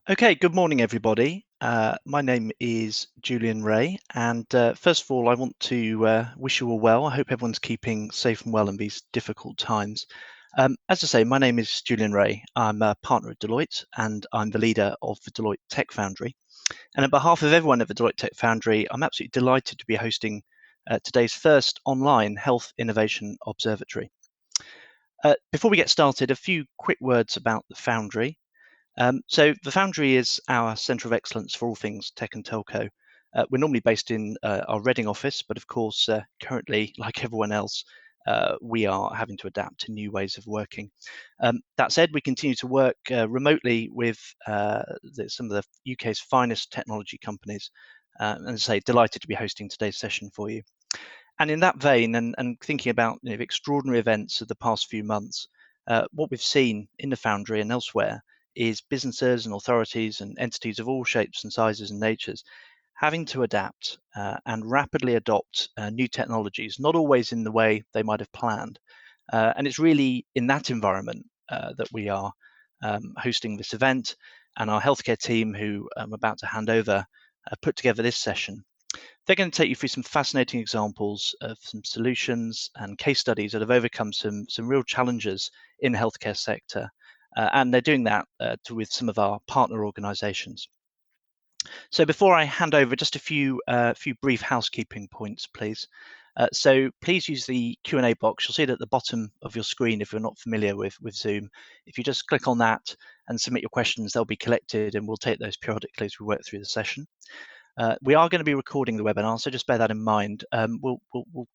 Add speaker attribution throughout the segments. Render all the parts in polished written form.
Speaker 1: Okay, good morning, everybody. My name is Julian Ray, and first of all, I want to wish you all well. I hope everyone's keeping safe and well in these difficult times. As I say, my name is Julian Ray. I'm a partner at Deloitte, and I'm the leader of the Deloitte Tech Foundry. And on behalf of everyone at the Deloitte Tech Foundry, I'm absolutely delighted to be hosting today's first online Health Innovation Observatory. Before we get started, a few quick words about the Foundry. So the Foundry is our centre of excellence for all things tech and telco. We're normally based in our Reading office, but of course, currently, like everyone else, we are having to adapt to new ways of working. That said, we continue to work remotely with some of the UK's finest technology companies, and as I say, delighted to be hosting today's session for you. And in that vein, and thinking about the extraordinary events of the past few months, what we've seen in the Foundry and elsewhere is businesses and authorities and entities of all shapes and sizes and natures having to adapt and rapidly adopt new technologies, not always in the way they might have planned. And it's really in that environment that we are hosting this event, and our healthcare team, who I'm about to hand over, put together this session. They're going to take you through some fascinating examples of some solutions and case studies that have overcome some real challenges in the healthcare sector. And they're doing that with some of our partner organizations. So before I hand over, just a few brief housekeeping points, please. So please use the Q&A box. You'll see it at the bottom of your screen if you're not familiar with Zoom. If you just click on that and submit your questions, they'll be collected and we'll take those periodically as we work through the session. We are going to be recording the webinar, so just bear that in mind. We'll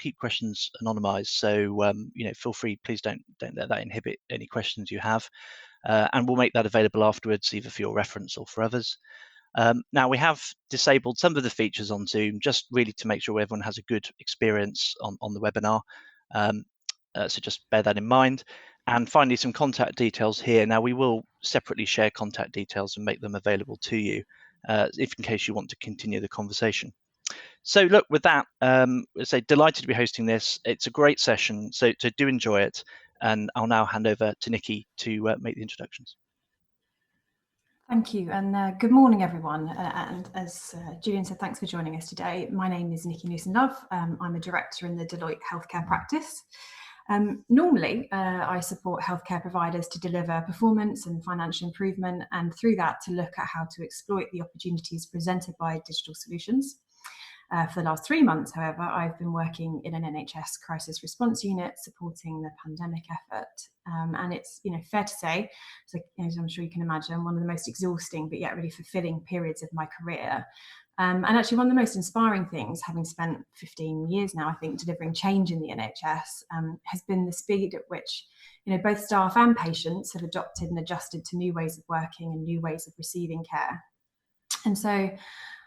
Speaker 1: keep questions anonymized, so feel free. Please don't let that inhibit any questions you have, and we'll make that available afterwards, either for your reference or for others. Now, we have disabled some of the features on Zoom, just really to make sure everyone has a good experience on the webinar. So just bear that in mind. And finally, some contact details here. Now, we will separately share contact details and make them available to you, if in case you want to continue the conversation. So look, with that, delighted to be hosting this. It's a great session, so do enjoy it. And I'll now hand over to Nikki to make the introductions.
Speaker 2: Thank you, and good morning, everyone. And as Julian said, thanks for joining us today. My name is Newson-Love. I'm a director in the Deloitte healthcare practice. Normally, I support healthcare providers to deliver performance and financial improvement, and through that to look at how to exploit the opportunities presented by digital solutions. For the last 3 months, however, I've been working in an NHS crisis response unit supporting the pandemic effort. And it's fair to say, so, as I'm sure you can imagine, one of the most exhausting but yet really fulfilling periods of my career. And actually one of the most inspiring things, having spent 15 years now, I think, delivering change in the NHS, has been the speed at which both staff and patients have adopted and adjusted to new ways of working and new ways of receiving care. And so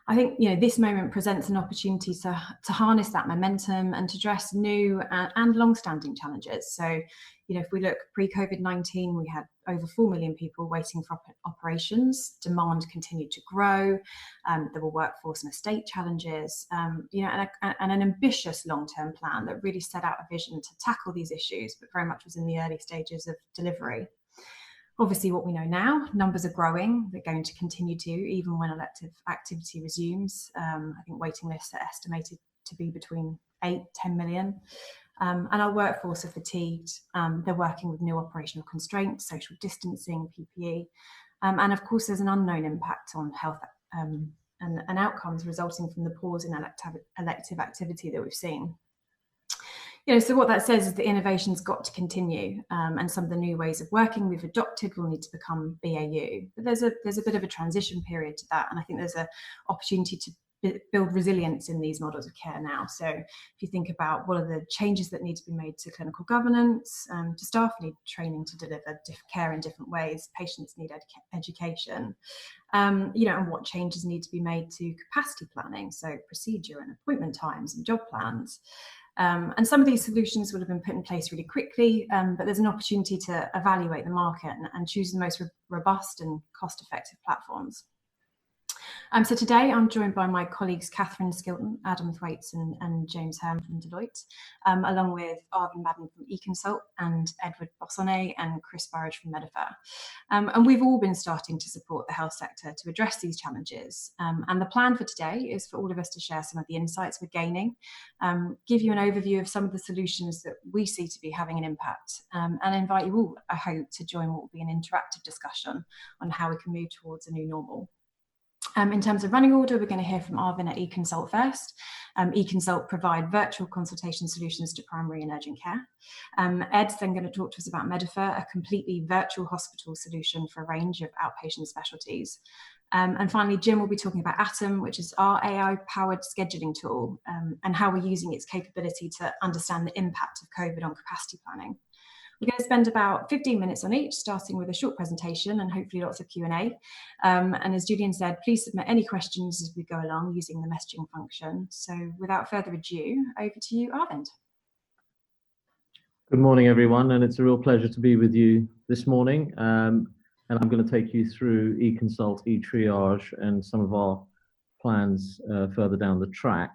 Speaker 2: I think this moment presents an opportunity to harness that momentum and to address new and long-standing challenges. So, if we look pre-COVID-19, we had over 4 million people waiting for operations. Demand continued to grow. There were workforce and estate challenges. And an ambitious long-term plan that really set out a vision to tackle these issues, but very much was in the early stages of delivery. Obviously, what we know now, numbers are growing. They're going to continue to, even when elective activity resumes. I think waiting lists are estimated to be between 8-10 million. And our workforce are fatigued. They're working with new operational constraints, social distancing, PPE. And of course, there's an unknown impact on health and outcomes resulting from the pause in elective activity that we've seen. So what that says is that innovation's got to continue, and some of the new ways of working we've adopted will need to become BAU. But there's a bit of a transition period to that, and I think there's an opportunity to build resilience in these models of care now. So if you think about what are the changes that need to be made to clinical governance, to staff need training to deliver care in different ways, patients need education, and what changes need to be made to capacity planning, so procedure and appointment times and job plans. And some of these solutions would have been put in place really quickly, but there's an opportunity to evaluate the market and choose the most robust and cost-effective platforms. So today I'm joined by my colleagues Catherine Skilton, Adam Thwaites and James Herm from Deloitte, along with Arvind Madan from eConsult and Edward Bosonnet and Chris Burridge from Medefer. And we've all been starting to support the health sector to address these challenges. And the plan for today is for all of us to share some of the insights we're gaining, give you an overview of some of the solutions that we see to be having an impact, and invite you all, I hope, to join what will be an interactive discussion on how we can move towards a new normal. In terms of running order, we're going to hear from Arvind at eConsult first. eConsult provide virtual consultation solutions to primary and urgent care. Ed's then going to talk to us about Medefer, a completely virtual hospital solution for a range of outpatient specialties. And finally, Jim will be talking about Atom, which is our AI-powered scheduling tool, and how we're using its capability to understand the impact of COVID on capacity planning. We're going to spend about 15 minutes on each, starting with a short presentation and hopefully lots of Q&A. And as Julian said, please submit any questions as we go along using the messaging function. So without further ado, over to you, Arvind.
Speaker 3: Good morning, everyone, and it's a real pleasure to be with you this morning. And I'm going to take you through eConsult, eTriage, and some of our plans further down the track.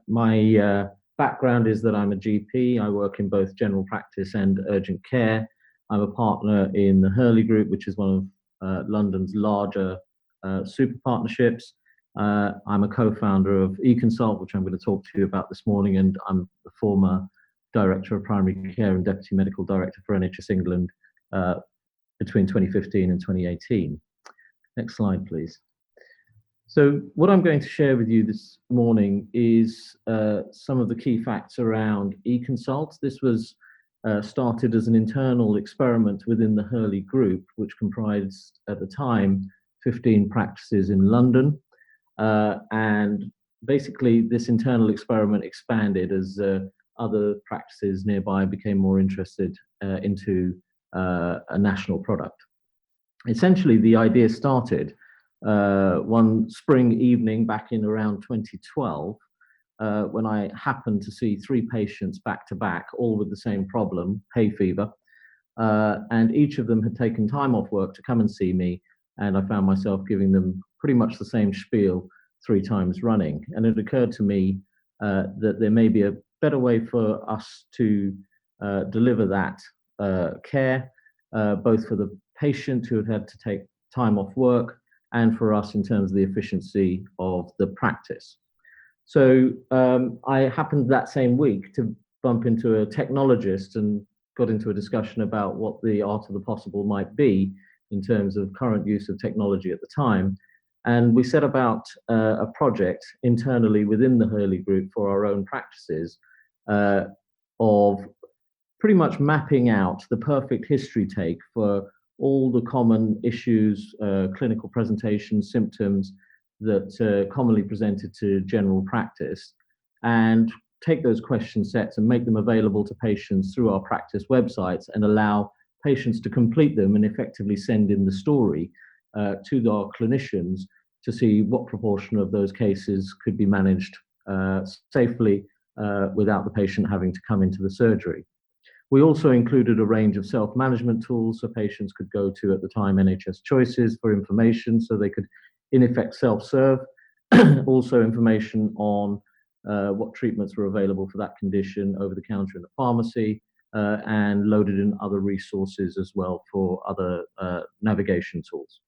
Speaker 3: My background is that I'm a GP. I work in both general practice and urgent care. I'm a partner in the Hurley Group, which is one of London's larger super partnerships. I'm a co-founder of eConsult, which I'm going to talk to you about this morning, and I'm the former Director of Primary Care and Deputy Medical Director for NHS England between 2015 and 2018. Next slide, please. So what I'm going to share with you this morning is some of the key facts around eConsult. This was started as an internal experiment within the Hurley Group, which comprised, at the time, 15 practices in London. And basically, this internal experiment expanded as other practices nearby became more interested into a national product. Essentially, the idea started one spring evening back in around 2012, when I happened to see 3 patients back to back, all with the same problem, hay fever, and each of them had taken time off work to come and see me, and I found myself giving them pretty much the same spiel 3 times running. And it occurred to me that there may be a better way for us to deliver that care, both for the patient who had had to take time off work, and for us in terms of the efficiency of the practice. So I happened that same week to bump into a technologist and got into a discussion about what the art of the possible might be in terms of current use of technology at the time. And we set about a project internally within the Hurley Group for our own practices of pretty much mapping out the perfect history take for all the common issues, clinical presentations, symptoms that commonly presented to general practice, and take those question sets and make them available to patients through our practice websites and allow patients to complete them and effectively send in the story to our clinicians to see what proportion of those cases could be managed safely without the patient having to come into the surgery. We also included a range of self-management tools so patients could go to, at the time, NHS Choices for information, so they could, in effect, self-serve. Also information on what treatments were available for that condition over the counter in the pharmacy, and loaded in other resources as well for other navigation tools.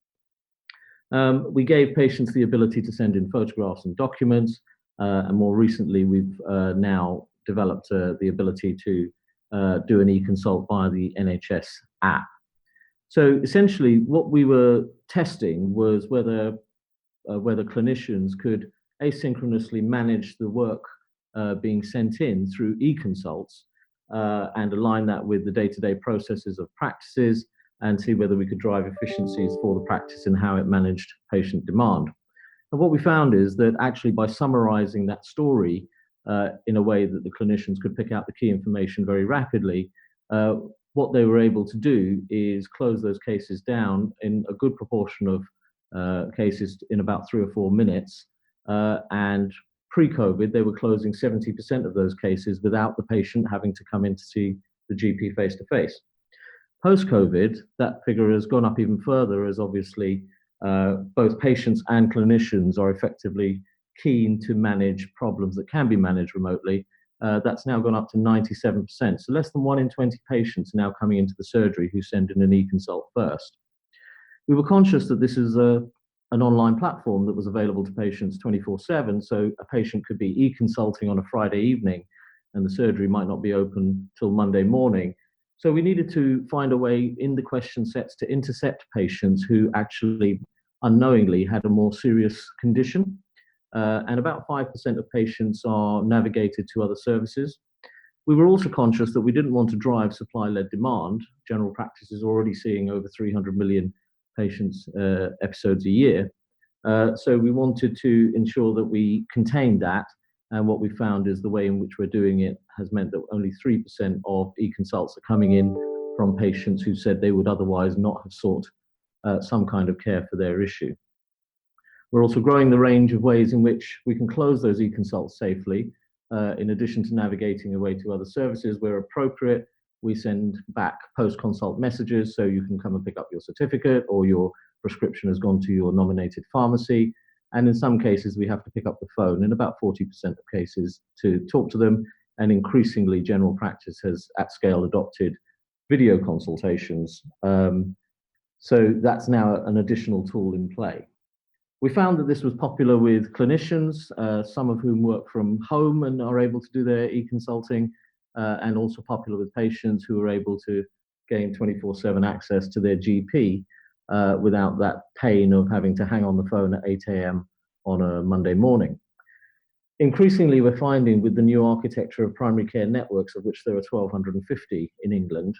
Speaker 3: We gave patients the ability to send in photographs and documents, and more recently we've now developed the ability to do an eConsult via the NHS app. So essentially what we were testing was whether clinicians could asynchronously manage the work being sent in through eConsults and align that with the day-to-day processes of practices and see whether we could drive efficiencies for the practice and how it managed patient demand. And what we found is that actually by summarizing that story in a way that the clinicians could pick out the key information very rapidly, what they were able to do is close those cases down in a good proportion of cases in about 3 or 4 minutes. And pre-COVID, they were closing 70% of those cases without the patient having to come in to see the GP face-to-face. Post-COVID, that figure has gone up even further as obviously both patients and clinicians are effectively keen to manage problems that can be managed remotely. That's now gone up to 97%. So less than 1 in 20 patients now coming into the surgery who send in an eConsult first. We were conscious that this is an online platform that was available to patients 24/7, so a patient could be e-consulting on a Friday evening and the surgery might not be open till Monday morning. So we needed to find a way in the question sets to intercept patients who actually unknowingly had a more serious condition. And about 5% of patients are navigated to other services. We were also conscious that we didn't want to drive supply-led demand. General practice is already seeing over 300 million patients episodes a year. So we wanted to ensure that we contained that. And what we found is the way in which we're doing it has meant that only 3% of eConsults are coming in from patients who said they would otherwise not have sought some kind of care for their issue. We're also growing the range of ways in which we can close those eConsults safely. In addition to navigating away to other services where appropriate, we send back post-consult messages so you can come and pick up your certificate or your prescription has gone to your nominated pharmacy. And in some cases, we have to pick up the phone in about 40% of cases to talk to them. And increasingly, general practice has at scale adopted video consultations. So that's now an additional tool in play. We found that this was popular with clinicians, some of whom work from home and are able to do their e-consulting, and also popular with patients who are able to gain 24/7 access to their GP without that pain of having to hang on the phone at 8 a.m. on a Monday morning. Increasingly, we're finding with the new architecture of primary care networks, of which there are 1,250 in England,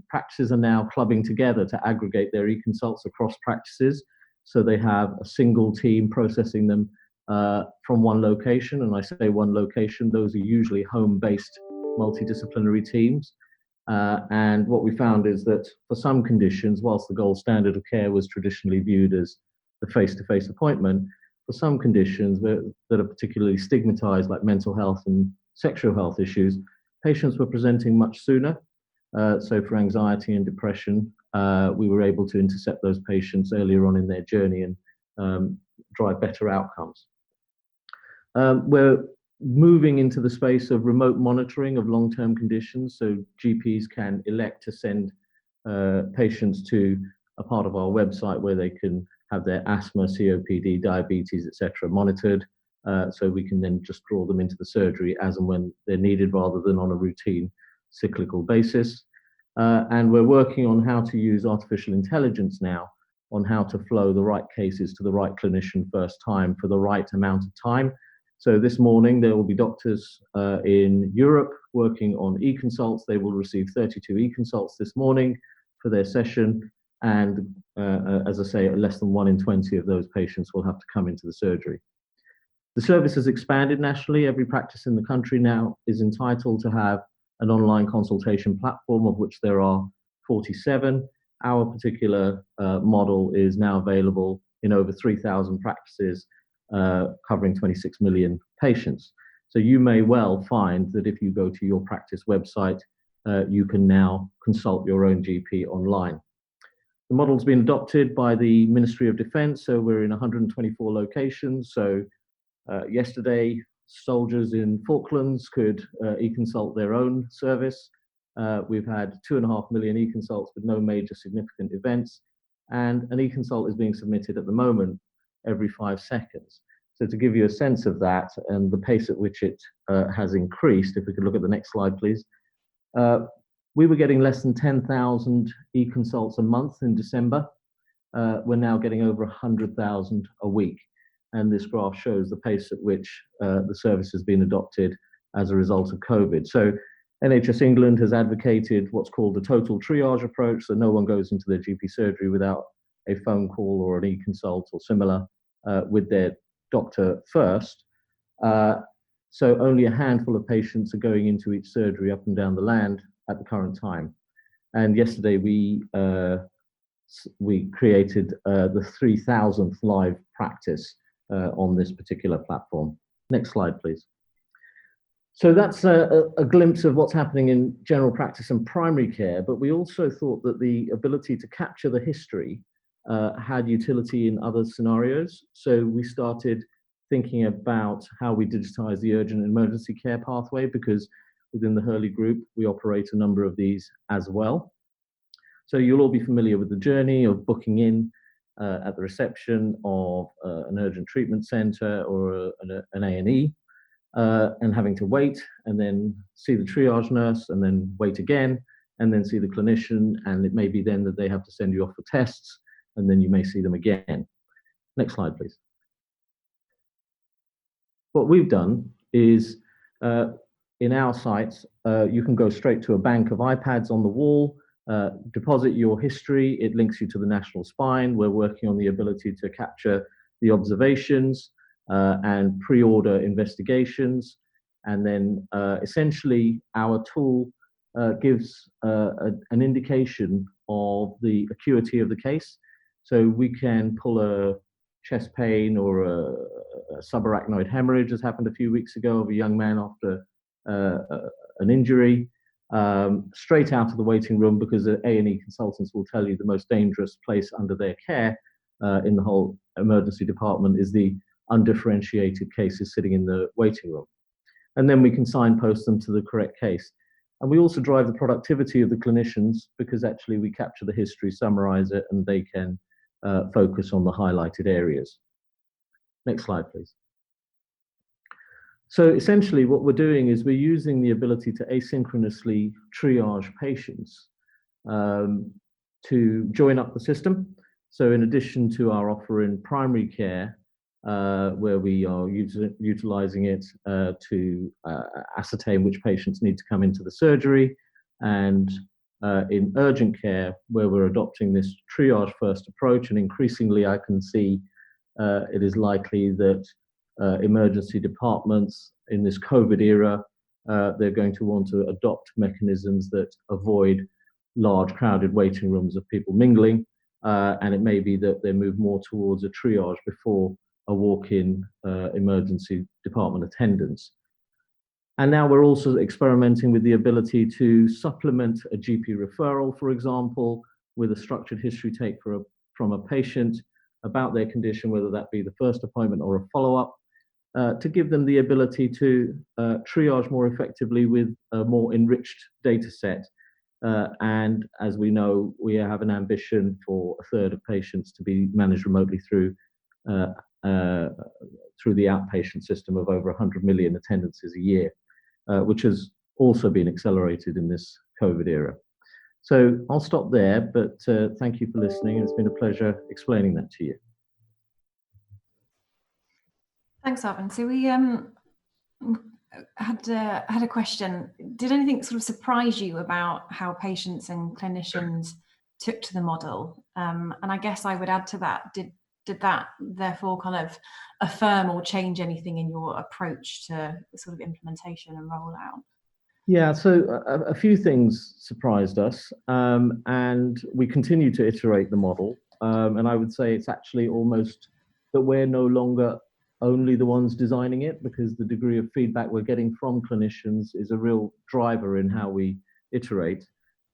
Speaker 3: practices are now clubbing together to aggregate their e-consults across practices. So they have a single team processing them from one location. And I say one location, those are usually home-based multidisciplinary teams. And what we found is that for some conditions, whilst the gold standard of care was traditionally viewed as the face-to-face appointment, for some conditions that are particularly stigmatized, like mental health and sexual health issues, patients were presenting much sooner. So for anxiety and depression, we were able to intercept those patients earlier on in their journey and drive better outcomes. We're moving into the space of remote monitoring of long-term conditions. So GPs can elect to send patients to a part of our website where they can have their asthma, COPD, diabetes, etc. monitored. So we can then just draw them into the surgery as and when they're needed rather than on a routine cyclical basis. And we're working on how to use artificial intelligence now on how to flow the right cases to the right clinician first time for the right amount of time. So this morning, there will be doctors in Europe working on e-consults. They will receive 32 e-consults this morning for their session. And as I say, less than 1 in 20 of those patients will have to come into the surgery. The service has expanded nationally. Every practice in the country now is entitled to have an online consultation platform, of which there are 47. Our particular model is now available in over 3,000 practices, covering 26 million patients. So you may well find that if you go to your practice website, you can now consult your own GP online. The model's been adopted by the Ministry of Defence, so we're in 124 locations. So yesterday, soldiers in Falklands could e-consult their own service. We've had 2.5 million e-consults with no major significant events, and an e-consult is being submitted at the moment every 5 seconds. So to give you a sense of that and the pace at which it has increased, if we could look at the next slide, please. We were getting less than 10,000 e-consults a month in December. We're now getting over 100,000 a week. And this graph shows the pace at which the service has been adopted as a result of COVID. So NHS England has advocated what's called the total triage approach, so no one goes into their GP surgery without a phone call or an e-consult or similar with their doctor first. So only a handful of patients are going into each surgery up and down the land at the current time. And yesterday we created the 3,000th live practice on this particular platform. Next slide, please. So that's a glimpse of what's happening in general practice and primary care, but we also thought that the ability to capture the history had utility in other scenarios. So we started thinking about how we digitize the urgent and emergency care pathway, because within the Hurley Group, we operate a number of these as well. So you'll all be familiar with the journey of booking in at the reception of an urgent treatment center or an A&E, and having to wait and then see the triage nurse and then wait again and then see the clinician, and it may be then that they have to send you off for tests, and then you may see them again. Next slide, please. What we've done is, in our sites, you can go straight to a bank of iPads on the wall, deposit your history. It links you to the National Spine. We're working on the ability to capture the observations and pre-order investigations. And then essentially our tool gives an indication of the acuity of the case. So we can pull a chest pain or a subarachnoid hemorrhage, as happened a few weeks ago, of a young man after an injury, straight out of the waiting room, because the A&E consultants will tell you the most dangerous place under their care in the whole emergency department is the undifferentiated cases sitting in the waiting room. And then we can signpost them to the correct case. And we also drive the productivity of the clinicians, because actually we capture the history, summarize it, and they can focus on the highlighted areas. Next slide, please. So essentially what we're doing is we're using the ability to asynchronously triage patients to join up the system. So in addition to our offer in primary care, where we are utilizing it to ascertain which patients need to come into the surgery, and in urgent care, where we're adopting this triage first approach, and increasingly I can see it is likely that emergency departments in this COVID era, they're going to want to adopt mechanisms that avoid large crowded waiting rooms of people mingling, and it may be that they move more towards a triage before a walk-in emergency department attendance. And now we're also experimenting with the ability to supplement a GP referral, for example, with a structured history take from a patient about their condition, whether that be the first appointment or a follow-up, to give them the ability to triage more effectively with a more enriched data set. And as we know, we have an ambition for a third of patients to be managed remotely through the outpatient system of over 100 million attendances a year, which has also been accelerated in this COVID era. So I'll stop there, but thank you for listening. It's been a pleasure explaining that to you.
Speaker 2: Thanks, Arvind. So we had a question. Did anything sort of surprise you about how patients and clinicians took to the model? And I guess I would add to that, did that therefore kind of affirm or change anything in your approach to sort of implementation and rollout?
Speaker 3: Yeah, so a few things surprised us, and we continue to iterate the model. And I would say it's actually almost that we're no longer only the ones designing it, because the degree of feedback we're getting from clinicians is a real driver in how we iterate.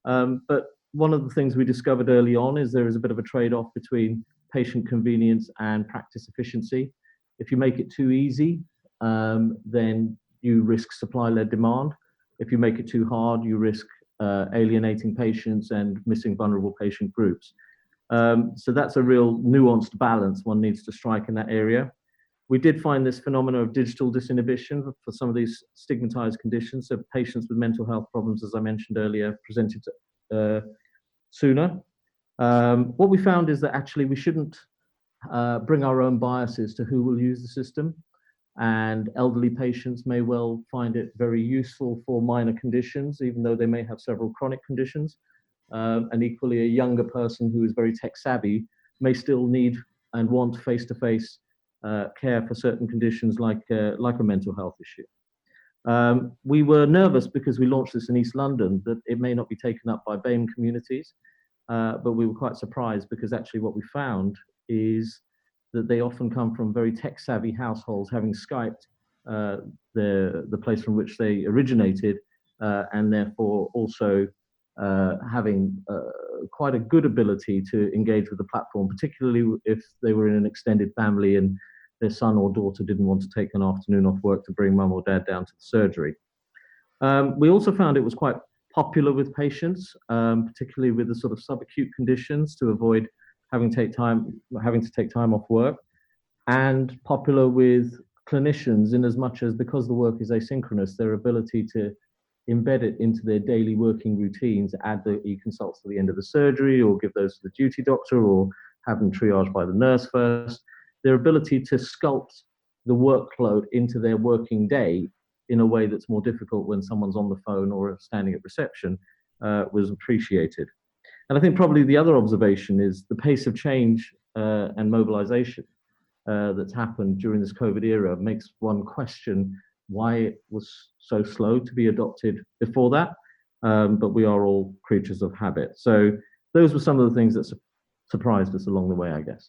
Speaker 3: But one of the things we discovered early on is there is a bit of a trade-off between patient convenience and practice efficiency. If you make it too easy, then you risk supply-led demand. If you make it too hard, you risk alienating patients and missing vulnerable patient groups. So that's a real nuanced balance one needs to strike in that area. We did find this phenomenon of digital disinhibition for some of these stigmatized conditions. So patients with mental health problems, as I mentioned earlier, presented sooner. What we found is that actually we shouldn't bring our own biases to who will use the system. And elderly patients may well find it very useful for minor conditions, even though they may have several chronic conditions. And equally, a younger person who is very tech savvy may still need and want face-to-face care for certain conditions like a mental health issue. We were nervous because we launched this in East London that it may not be taken up by BAME communities, but we were quite surprised because actually what we found is that they often come from very tech-savvy households, having Skyped the place from which they originated, and therefore also having quite a good ability to engage with the platform, particularly if they were in an extended family and their son or daughter didn't want to take an afternoon off work to bring mum or dad down to the surgery. We also found it was quite popular with patients, particularly with the sort of subacute conditions, to avoid having to take time off work, and popular with clinicians in as much as, because the work is asynchronous, their ability to embed it into their daily working routines, add the eConsults to the end of the surgery, or give those to the duty doctor, or have them triaged by the nurse first. Their ability to sculpt the workload into their working day in a way that's more difficult when someone's on the phone or standing at reception was appreciated. And I think probably the other observation is the pace of change and mobilization that's happened during this COVID era makes one question why it was so slow to be adopted before that. But we are all creatures of habit. So those were some of the things that surprised us along the way, I guess.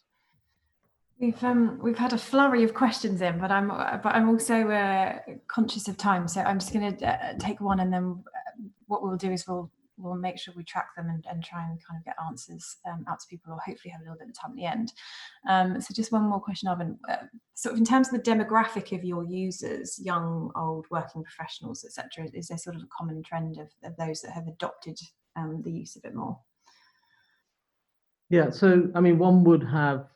Speaker 2: We've had a flurry of questions in, but I'm also conscious of time, so I'm just going to take one, and then what we'll do is we'll make sure we track them and try and kind of get answers out to people, or hopefully have a little bit of time at the end. So just one more question, Arvind. Sort of in terms of the demographic of your users, young, old, working professionals, etc., is there sort of a common trend of those that have adopted the use a bit more?
Speaker 3: Yeah, so I mean, one would have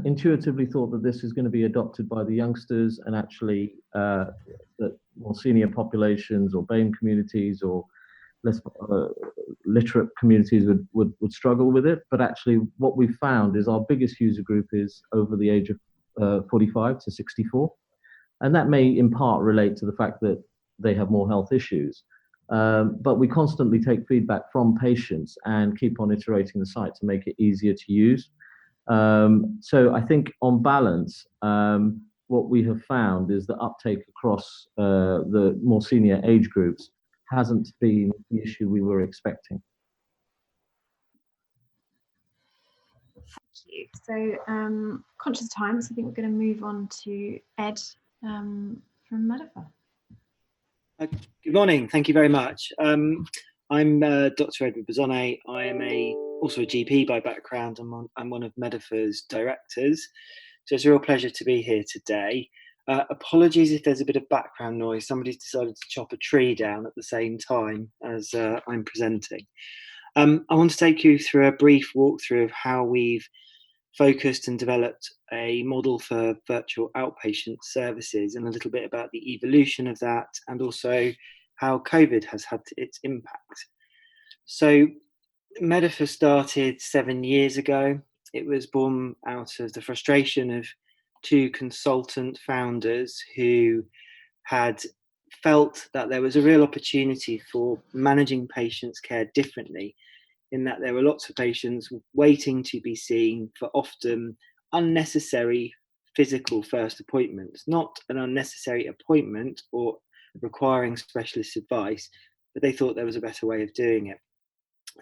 Speaker 3: intuitively thought that this is going to be adopted by the youngsters, and actually that more senior populations or BAME communities or less literate communities would struggle with it. But actually what we've found is our biggest user group is over the age of 45 to 64. And that may in part relate to the fact that they have more health issues. But we constantly take feedback from patients and keep on iterating the site to make it easier to use. So I think on balance, what we have found is that uptake across the more senior age groups hasn't been the issue we were expecting.
Speaker 2: Thank you. So conscious of time, so I think we're going to move on to Ed from Medefer.
Speaker 4: Good morning. Thank you very much. I'm Dr. Edward Bosonnet. I am also a GP by background. I'm one of Medefer's directors. So it's a real pleasure to be here today. Apologies if there's a bit of background noise. Somebody's decided to chop a tree down at the same time as I'm presenting. I want to take you through a brief walkthrough of how we've focused and developed a model for virtual outpatient services, and a little bit about the evolution of that, and also how COVID has had its impact. So Medefer started 7 years ago. It was born out of the frustration of two consultant founders who had felt that there was a real opportunity for managing patients' care differently, in that there were lots of patients waiting to be seen for often unnecessary physical first appointments, not an unnecessary appointment or requiring specialist advice, but they thought there was a better way of doing it.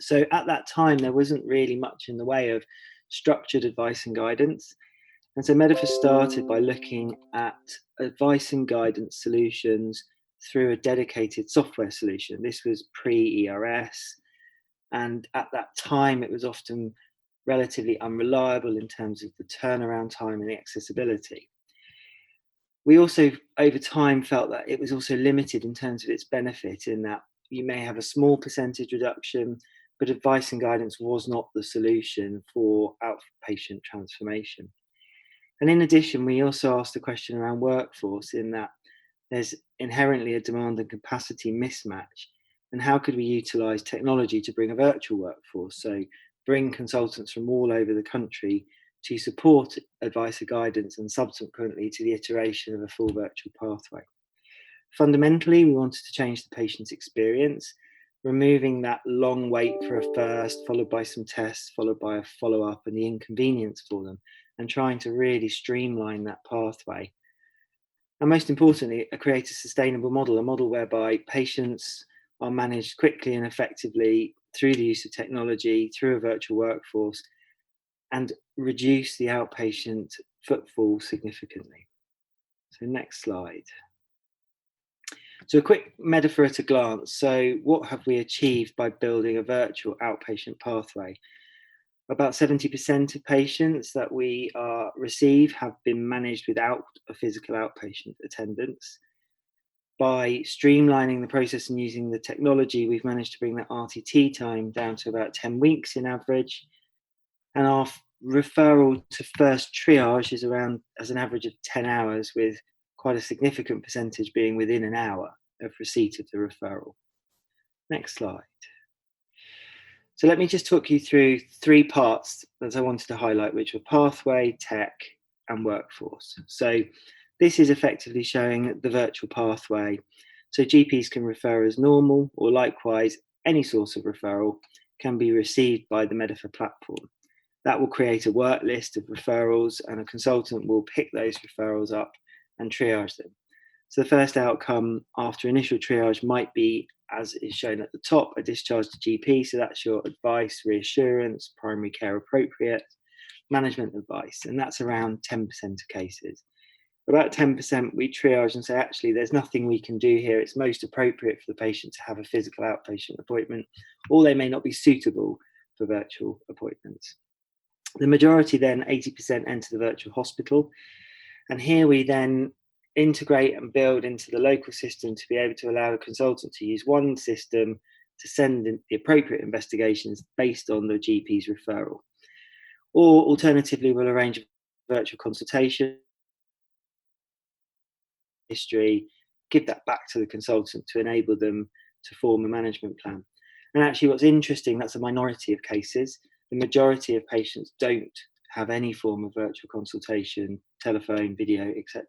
Speaker 4: So at that time, there wasn't really much in the way of structured advice and guidance. And so Medefer started by looking at advice and guidance solutions through a dedicated software solution. This was pre-ERS. And at that time, it was often relatively unreliable in terms of the turnaround time and the accessibility. We also, over time, felt that it was also limited in terms of its benefit, in that you may have a small percentage reduction, but advice and guidance was not the solution for outpatient transformation. And in addition, we also asked the question around workforce, in that there's inherently a demand and capacity mismatch. And how could we utilise technology to bring a virtual workforce? So bring consultants from all over the country to support advice and guidance, and subsequently to the iteration of a full virtual pathway. Fundamentally, we wanted to change the patient's experience, removing that long wait for a first, followed by some tests, followed by a follow-up, and the inconvenience for them, and trying to really streamline that pathway. And most importantly, create a sustainable model, a model whereby patients are managed quickly and effectively through the use of technology, through a virtual workforce, and reduce the outpatient footfall significantly. So next slide. So a quick Medefer at a glance. So what have we achieved by building a virtual outpatient pathway? About 70% of patients that we receive have been managed without a physical outpatient attendance. By streamlining the process and using the technology, we've managed to bring that RTT time down to about 10 weeks in average. And our referral to first triage is around as an average of 10 hours, with quite a significant percentage being within an hour of receipt of the referral. Next slide. So let me just talk you through 3 parts that I wanted to highlight, which were pathway, tech, and workforce. So this is effectively showing the virtual pathway. So GPs can refer as normal, or likewise, any source of referral can be received by the Medefer platform. That will create a work list of referrals, and a consultant will pick those referrals up and triage them. So the first outcome after initial triage might be, as is shown at the top, a discharge to GP. So that's your advice, reassurance, primary care appropriate, management advice, and that's around 10% of cases. About 10% we triage and say, actually, there's nothing we can do here. It's most appropriate for the patient to have a physical outpatient appointment, or they may not be suitable for virtual appointments. The majority then, 80%, enter the virtual hospital. And here we then integrate and build into the local system to be able to allow a consultant to use one system to send in the appropriate investigations based on the GP's referral. Or alternatively, we'll arrange a virtual consultation, history, give that back to the consultant to enable them to form a management plan. And actually what's interesting, that's a minority of cases. The majority of patients don't have any form of virtual consultation, telephone, video, etc.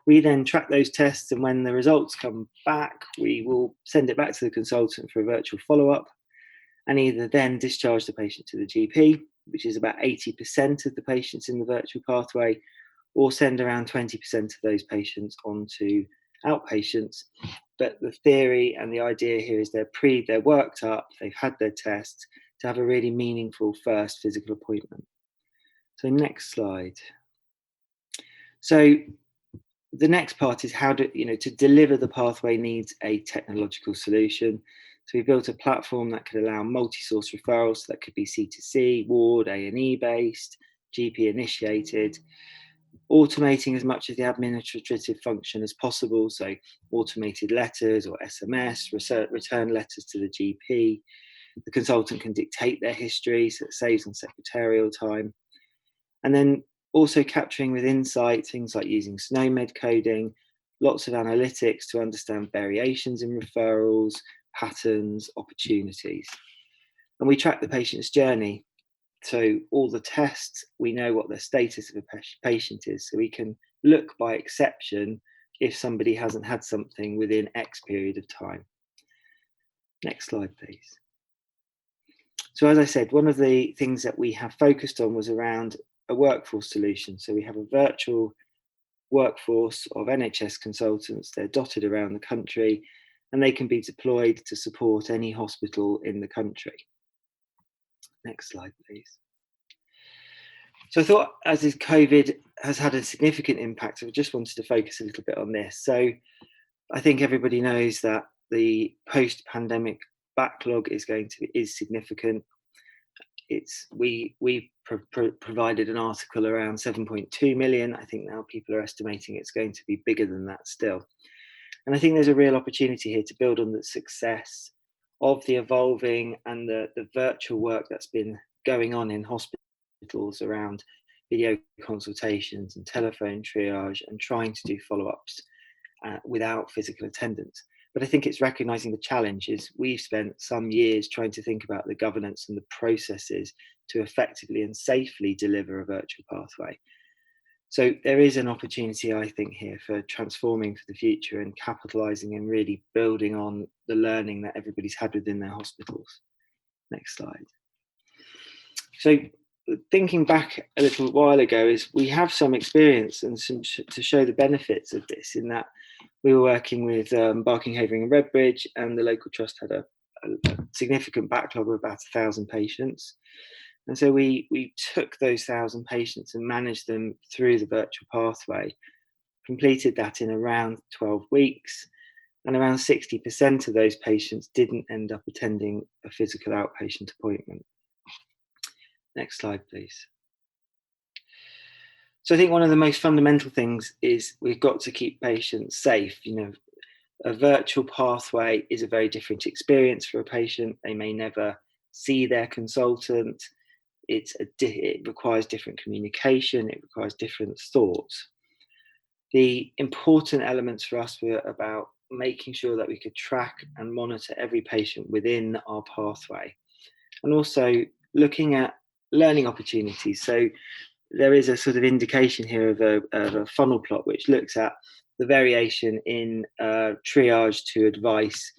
Speaker 4: We then track those tests, and when the results come back, we will send it back to the consultant for a virtual follow-up, and either then discharge the patient to the GP, which is about 80% of the patients in the virtual pathway, or send around 20% of those patients onto outpatients. But the theory and the idea here is they're worked up, they've had their tests, to have a really meaningful first physical appointment. So next slide. So the next part is how to deliver the pathway needs a technological solution. So we built a platform that could allow multi-source referrals. So that could be C2C, ward, A&E based, GP initiated, automating as much of the administrative function as possible. So automated letters or SMS, return letters to the GP. The consultant can dictate their history, so it saves on secretarial time. And then also capturing with insight things like using SNOMED coding, lots of analytics to understand variations in referrals, patterns, opportunities. And we track the patient's journey. So all the tests, we know what the status of a patient is. So we can look by exception if somebody hasn't had something within X period of time. Next slide, please. So as I said, one of the things that we have focused on was around a workforce solution. So we have a virtual workforce of NHS consultants. They're dotted around the country, and they can be deployed to support any hospital in the country. Next slide, please. So I thought, as is COVID has had a significant impact, I just wanted to focus a little bit on this. So I think everybody knows that the post-pandemic backlog is significant. We provided an article around 7.2 million. I think now people are estimating it's going to be bigger than that still. And I think there's a real opportunity here to build on the success of the evolving and the virtual work that's been going on in hospitals around video consultations and telephone triage and trying to do follow-ups without physical attendance. But I think it's recognizing the challenge is we've spent some years trying to think about the governance and the processes to effectively and safely deliver a virtual pathway. So there is an opportunity, I think, here for transforming for the future and capitalizing and really building on the learning that everybody's had within their hospitals. Next slide. So thinking back a little while ago is we have some experience and to show the benefits of this, in that we were working with Barking, Havering and Redbridge, and the local trust had a significant backlog of about 1,000 patients. And so we took those 1,000 patients and managed them through the virtual pathway, completed that in around 12 weeks. and around 60% of those patients didn't end up attending a physical outpatient appointment. Next slide, please. So I think one of the most fundamental things is we've got to keep patients safe. A virtual pathway is a very different experience for a patient. They may never see their consultant. It requires different communication. It requires different thoughts. The important elements for us were about making sure that we could track and monitor every patient within our pathway, and also looking at learning opportunities. So there is a sort of indication here of a funnel plot which looks at the variation in triage to advice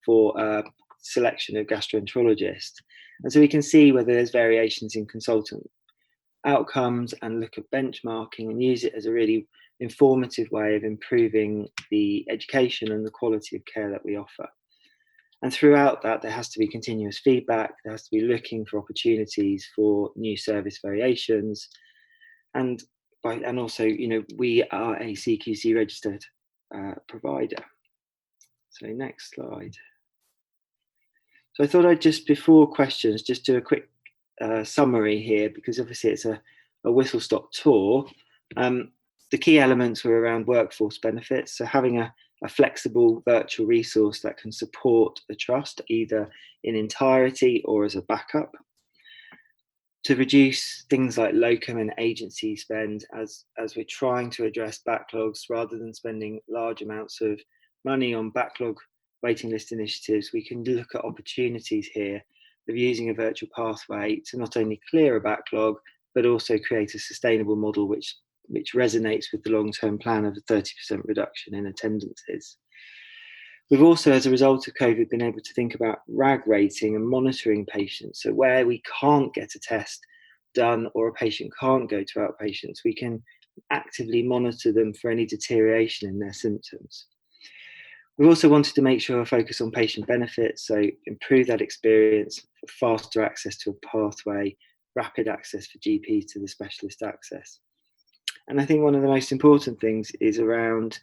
Speaker 4: for selection of gastroenterologists. And so we can see whether there's variations in consultant outcomes and look at benchmarking and use it as a really informative way of improving the education and the quality of care that we offer. And throughout that, there has to be continuous feedback. There has to be looking for opportunities for new service variations. And also, we are a CQC registered provider. So next slide. So I thought I'd just, before questions, just do a quick summary here, because obviously it's a whistle-stop tour. The key elements were around workforce benefits. So having a flexible virtual resource that can support the trust, either in entirety or as a backup. To reduce things like locum and agency spend as we're trying to address backlogs, rather than spending large amounts of money on backlog waiting list initiatives, we can look at opportunities here of using a virtual pathway to not only clear a backlog, but also create a sustainable model which resonates with the long-term plan of a 30% reduction in attendances. We've also, as a result of COVID, been able to think about RAG rating and monitoring patients. So where we can't get a test done or a patient can't go to outpatients, we can actively monitor them for any deterioration in their symptoms. We've also wanted to make sure our focus on patient benefits, so improve that experience, faster access to a pathway, rapid access for GPs to the specialist access. And I think one of the most important things is around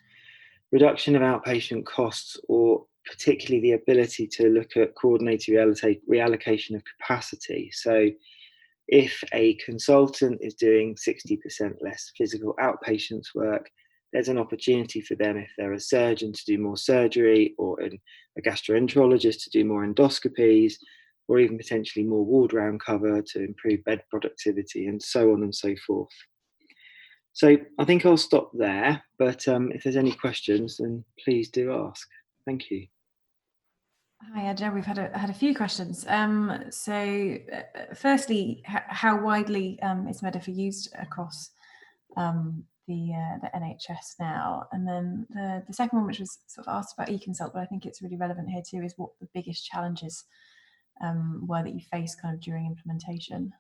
Speaker 4: reduction of outpatient costs, or particularly the ability to look at coordinated reallocation of capacity. So if a consultant is doing 60% less physical outpatients work, there's an opportunity for them, if they're a surgeon, to do more surgery, or a gastroenterologist to do more endoscopies, or even potentially more ward round cover to improve bed productivity, and so on and so forth. So I think I'll stop there, but if there's any questions, then please do ask. Thank you.
Speaker 2: Hi, Ed. We've had a few questions. Firstly, how widely is Medefer used across the NHS now? And then the second one, which was sort of asked about eConsult, but I think it's really relevant here too, is what the biggest challenges were that you faced kind of during implementation?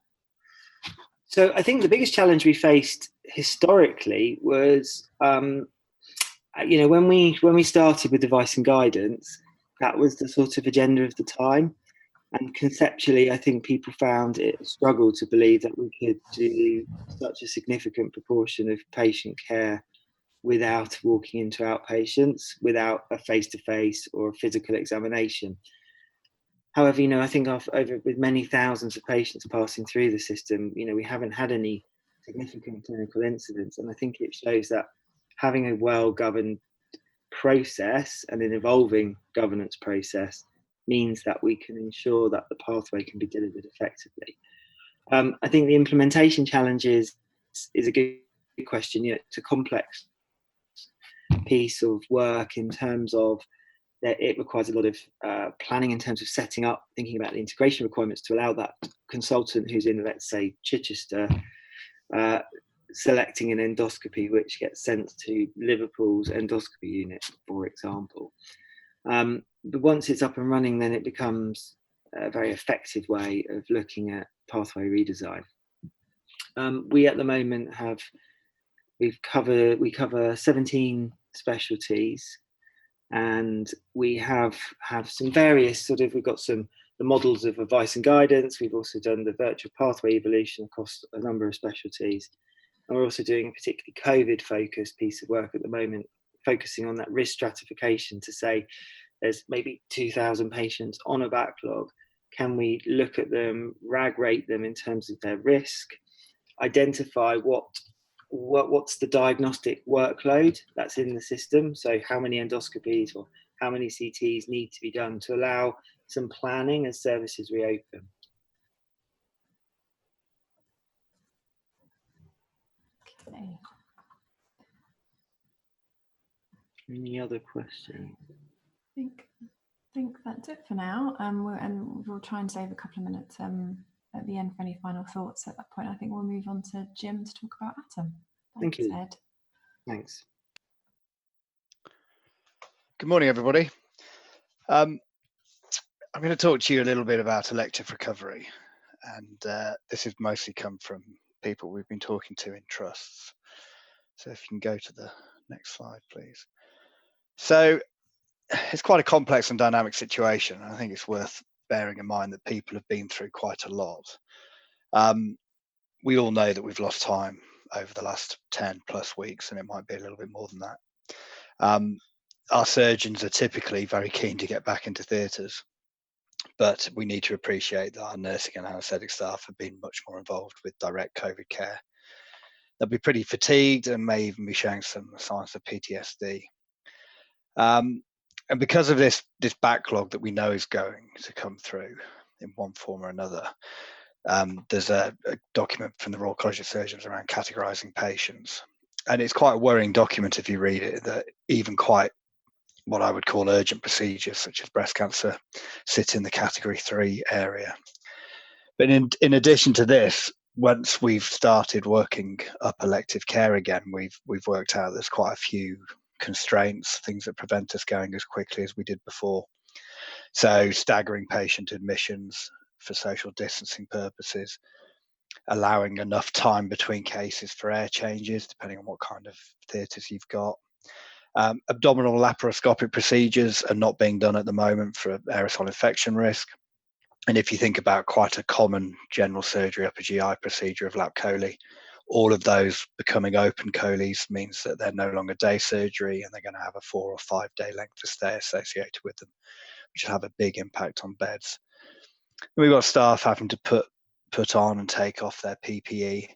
Speaker 4: So I think the biggest challenge we faced historically was, when we started with advice and guidance, that was the sort of agenda of the time. And conceptually, I think people found it a struggle to believe that we could do such a significant proportion of patient care without walking into outpatients, without a face-to-face or a physical examination. However, I think with many thousands of patients passing through the system, we haven't had any significant clinical incidents. And I think it shows that having a well-governed process and an evolving governance process means that we can ensure that the pathway can be delivered effectively. I think the implementation challenges is a good question. It's a complex piece of work in terms of that it requires a lot of planning in terms of setting up, thinking about the integration requirements to allow that consultant who's in, let's say, Chichester, selecting an endoscopy which gets sent to Liverpool's endoscopy unit, for example. But once it's up and running, then it becomes a very effective way of looking at pathway redesign. We at the moment we cover 17 specialties. And we have some various we've got the models of advice and guidance. We've also done the virtual pathway evolution across a number of specialties. And we're also doing a particularly COVID-focused piece of work at the moment focusing on that risk stratification to say there's maybe 2,000 patients on a backlog. Can we look at them, RAG rate them in terms of their risk, identify what's the diagnostic workload that's in the system? So how many endoscopies or how many CTs need to be done to allow some planning as services reopen?
Speaker 2: Okay.
Speaker 4: Any other questions?
Speaker 2: I think that's it for now. We'll try and save a couple of minutes at the end for any final thoughts at that point. I think we'll move on to Jim to talk about Atom.
Speaker 4: Thank you.
Speaker 2: Ed.
Speaker 4: Thanks.
Speaker 5: Good morning, everybody. I'm going to talk to you a little bit about elective recovery, and this has mostly come from people we've been talking to in trusts. So if you can go to the next slide, please. So it's quite a complex and dynamic situation. I think it's worth bearing in mind that people have been through quite a lot. We all know that we've lost time over the last 10 plus weeks, and it might be a little bit more than that. Our surgeons are typically very keen to get back into theatres, but we need to appreciate that our nursing and anaesthetic staff have been much more involved with direct COVID care. They'll be pretty fatigued and may even be showing some signs of PTSD. And because of this backlog that we know is going to come through in one form or another, there's a document from the Royal College of Surgeons around categorising patients. And it's quite a worrying document if you read it, that even quite what I would call urgent procedures, such as breast cancer, sit in the category 3 area. But in addition to this, once we've started working up elective care again, we've worked out there's quite a few constraints, things that prevent us going as quickly as we did before. So staggering patient admissions for social distancing purposes, allowing enough time between cases for air changes, depending on what kind of theatres you've got. Abdominal laparoscopic procedures are not being done at the moment for aerosol infection risk. And if you think about quite a common general surgery upper GI procedure of lap chole, all of those becoming open choles means that they're no longer day surgery, and they're going to have a 4 or 5 day length of stay associated with them, which will have a big impact on beds. And we've got staff having to put on and take off their PPE.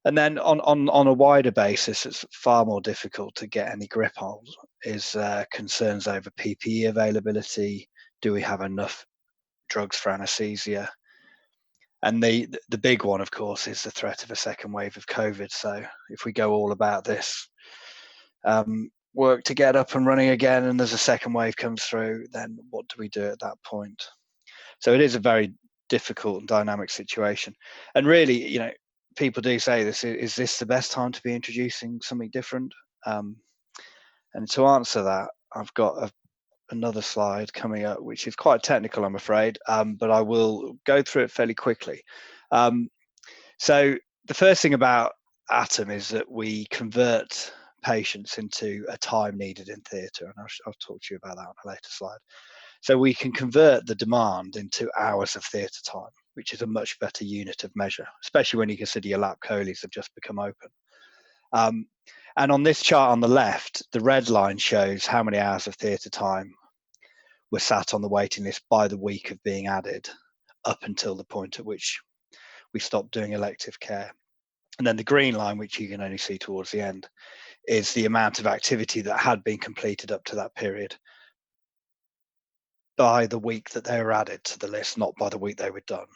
Speaker 5: And then on a wider basis, it's far more difficult to get any grip on, is concerns over PPE availability. Do we have enough drugs for anaesthesia? And the big one, of course, is the threat of a second wave of COVID. So if we go all about this work to get up and running again, and there's a second wave comes through, then what do we do at that point? So it is a very difficult and dynamic situation. And really, you know, people do say this, is this the best time to be introducing something different? And to answer that, I've got another slide coming up, which is quite technical, I'm afraid, but I will go through it fairly quickly. So the first thing about Atom is that we convert patients into a time needed in theatre, and I'll talk to you about that on a later slide. So we can convert the demand into hours of theatre time, which is a much better unit of measure, especially when you consider your lap choles have just become open. And on this chart on the left, the red line shows how many hours of theatre time were sat on the waiting list by the week of being added up until the point at which we stopped doing elective care. And then the green line, which you can only see towards the end, is the amount of activity that had been completed up to that period by the week that they were added to the list, not by the week they were done.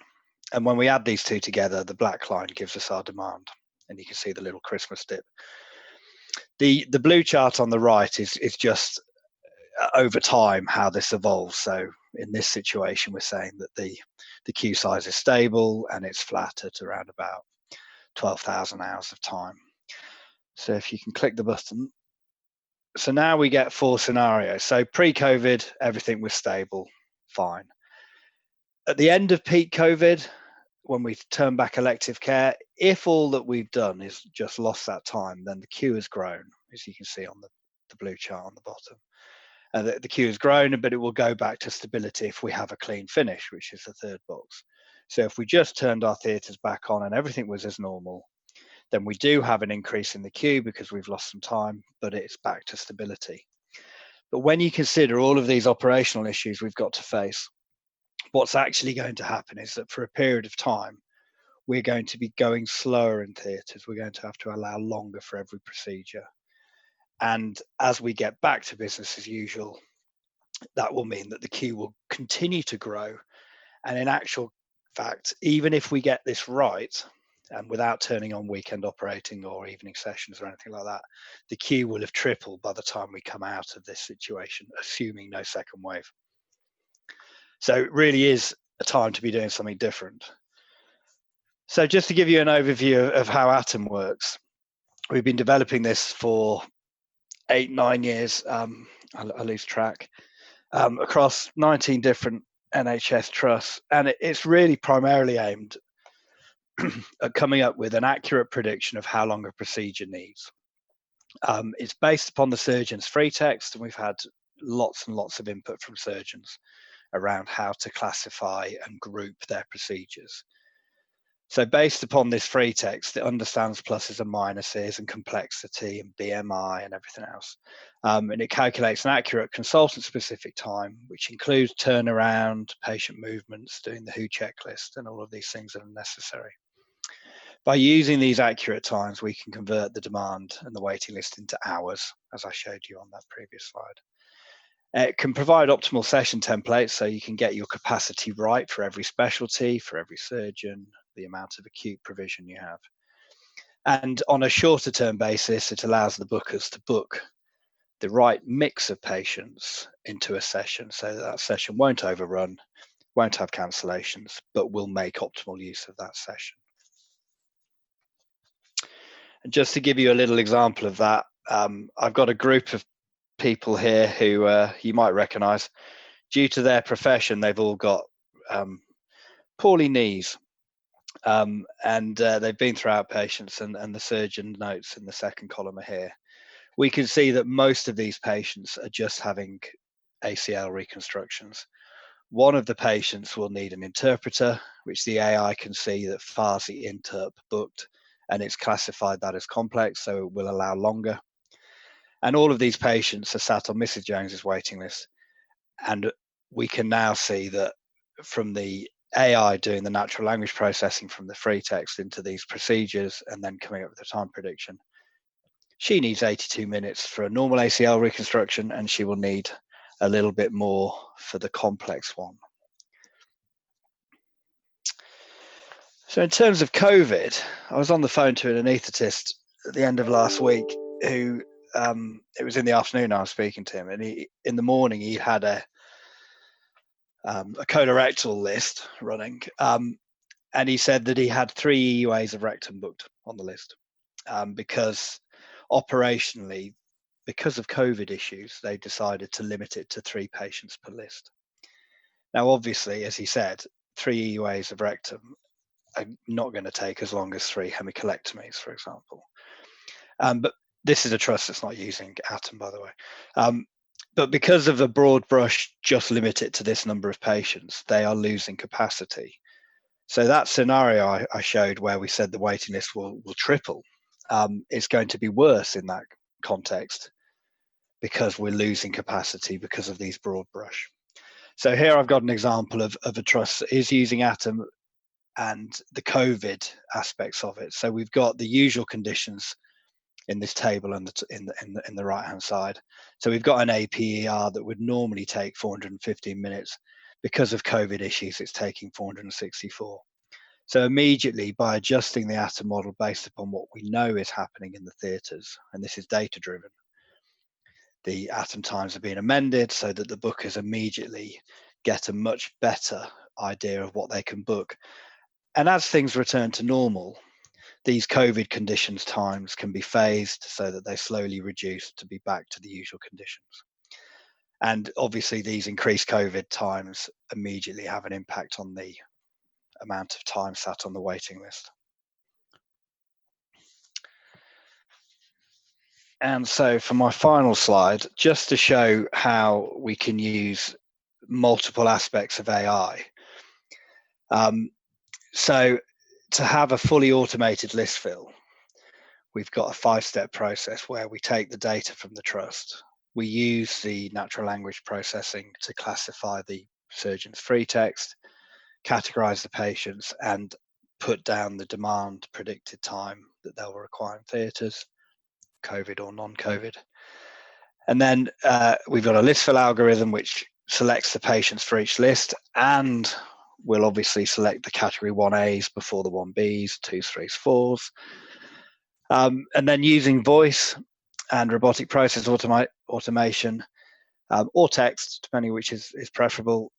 Speaker 5: And when we add these two together, the black line gives us our demand, and you can see the little Christmas dip. The blue chart on the right is just over time how this evolves. So in this situation, we're saying that the queue size is stable and it's flat at around about 12,000 hours of time. So if you can click the button. So now we get 4 scenarios. So pre-COVID, everything was stable, fine. At the end of peak COVID, when we turn back elective care, if all that we've done is just lost that time, then the queue has grown, as you can see on the blue chart on the bottom. The queue has grown, but it will go back to stability if we have a clean finish, which is the third box. So if we just turned our theatres back on and everything was as normal, then we do have an increase in the queue because we've lost some time, but it's back to stability. But when you consider all of these operational issues we've got to face, what's actually going to happen is that for a period of time, we're going to be going slower in theatres. We're going to have to allow longer for every procedure. And as we get back to business as usual, that will mean that the queue will continue to grow. And in actual fact, even if we get this right, and without turning on weekend operating or evening sessions or anything like that, the queue will have tripled by the time we come out of this situation, assuming no second wave. So it really is a time to be doing something different. So just to give you an overview of how Atom works, we've been developing this for 8-9 years, I lose track, across 19 different NHS trusts, and it's really primarily aimed at coming up with an accurate prediction of how long a procedure needs. It's based upon the surgeon's free text, and we've had lots and lots of input from surgeons around how to classify and group their procedures. So based upon this free text, it understands pluses and minuses and complexity and BMI and everything else. And it calculates an accurate consultant-specific time, which includes turnaround, patient movements, doing the WHO checklist, and all of these things that are necessary. By using these accurate times, we can convert the demand and the waiting list into hours, as I showed you on that previous slide. It can provide optimal session templates, so you can get your capacity right for every specialty, for every surgeon, the amount of acute provision you have. And on a shorter term basis, it allows the bookers to book the right mix of patients into a session so that that session won't overrun, won't have cancellations, but will make optimal use of that session. And just to give you a little example of that, I've got a group of people here who you might recognize. Due to their profession, they've all got poorly knees. And they've been through outpatients, and the surgeon notes in the second column are here. We can see that most of these patients are just having ACL reconstructions. One of the patients will need an interpreter, which the AI can see that Farsi Interp booked, and it's classified that as complex, so it will allow longer. And all of these patients are sat on Mrs. Jones's waiting list. And we can now see that from the AI doing the natural language processing from the free text into these procedures and then coming up with a time prediction, she needs 82 minutes for a normal ACL reconstruction, and she will need a little bit more for the complex one. So in terms of COVID, I was on the phone to an anaesthetist at the end of last week who, it was in the afternoon I was speaking to him, and in the morning he had a colorectal list running, and he said that he had 3 EUAs of rectum booked on the list because operationally, because of COVID issues, they decided to limit it to 3 patients per list. Now, obviously, as he said, 3 EUAs of rectum are not going to take as long as 3 hemicolectomies, for example. But this is a trust that's not using Atom, by the way. But because of the broad brush, just limit it to this number of patients, they are losing capacity. So that scenario I showed where we said the waiting list will triple, it's going to be worse in that context because we're losing capacity because of these broad brush. So here I've got an example of a trust that is using Atom and the COVID aspects of it. So we've got the usual conditions in this table and in the right hand side. So we've got an APER that would normally take 415 minutes. Because of COVID issues, it's taking 464. So immediately, by adjusting the Atom model based upon what we know is happening in the theatres, and this is data driven, the Atom times are being amended so that the bookers immediately get a much better idea of what they can book. And as things return to normal, these COVID conditions times can be phased so that they slowly reduce to be back to the usual conditions. And obviously these increased COVID times immediately have an impact on the amount of time sat on the waiting list. And so for my final slide, just to show how we can use multiple aspects of AI. So to have a fully automated list fill, we've got a 5-step process where we take the data from the trust. We use the natural language processing to classify the surgeon's free text, categorize the patients, and put down the demand predicted time that they'll require in theatres, COVID or non-COVID. And then we've got a list fill algorithm which selects the patients for each list, and we'll obviously select the category 1As before the 1Bs, 2s, 3s, 4s. And then using voice and robotic process automation or text, depending which is preferable,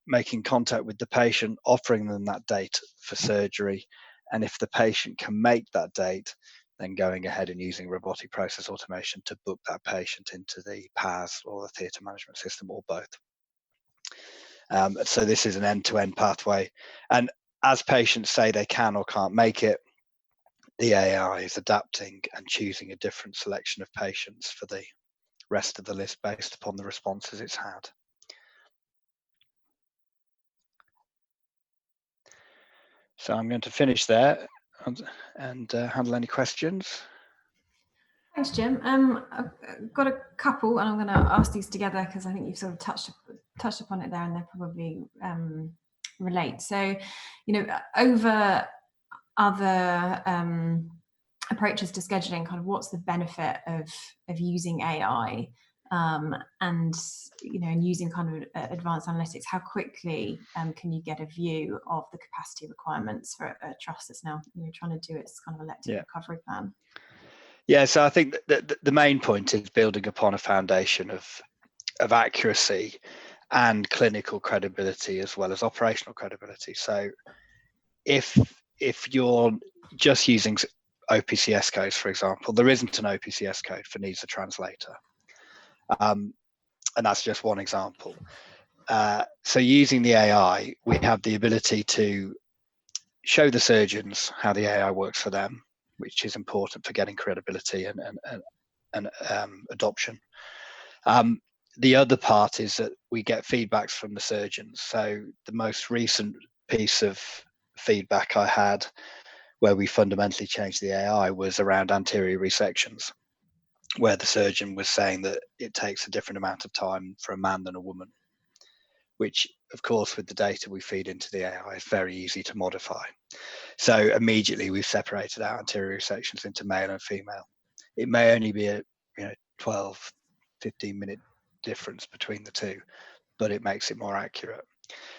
Speaker 5: making contact with the patient, offering them that date for surgery. And if the patient can make that date, then going ahead and using robotic process automation to book that patient into the PAS or the theatre management system, or both. So this is an end-to-end pathway. And as patients say they can or can't make it, the AI is adapting and choosing a different selection of patients for the rest of the list based upon the responses it's had. So I'm going to finish there and handle any questions.
Speaker 2: Thanks, Jim. I've got a couple, and I'm going to ask these together because I think you've sort of touched upon it there, and they probably relate. So, over other approaches to scheduling, kind of what's the benefit of using AI, and and using kind of advanced analytics? How quickly can you get a view of the capacity requirements for a trust that's now trying to do its kind of elective recovery plan?
Speaker 5: Yeah, so I think that the main point is building upon a foundation of accuracy and clinical credibility as well as operational credibility. So if you're just using OPCS codes, for example, there isn't an OPCS code for needs a translator. And that's just one example. So using the AI, we have the ability to show the surgeons how the AI works for them, which is important for getting credibility and adoption. The other part is that we get feedbacks from the surgeons. So the most recent piece of feedback I had where we fundamentally changed the AI was around anterior resections, where the surgeon was saying that it takes a different amount of time for a man than a woman, which of course with the data we feed into the AI is very easy to modify. So immediately we've separated out anterior resections into male and female. It may only be a 12, 15 minute difference between the two, but it makes it more accurate.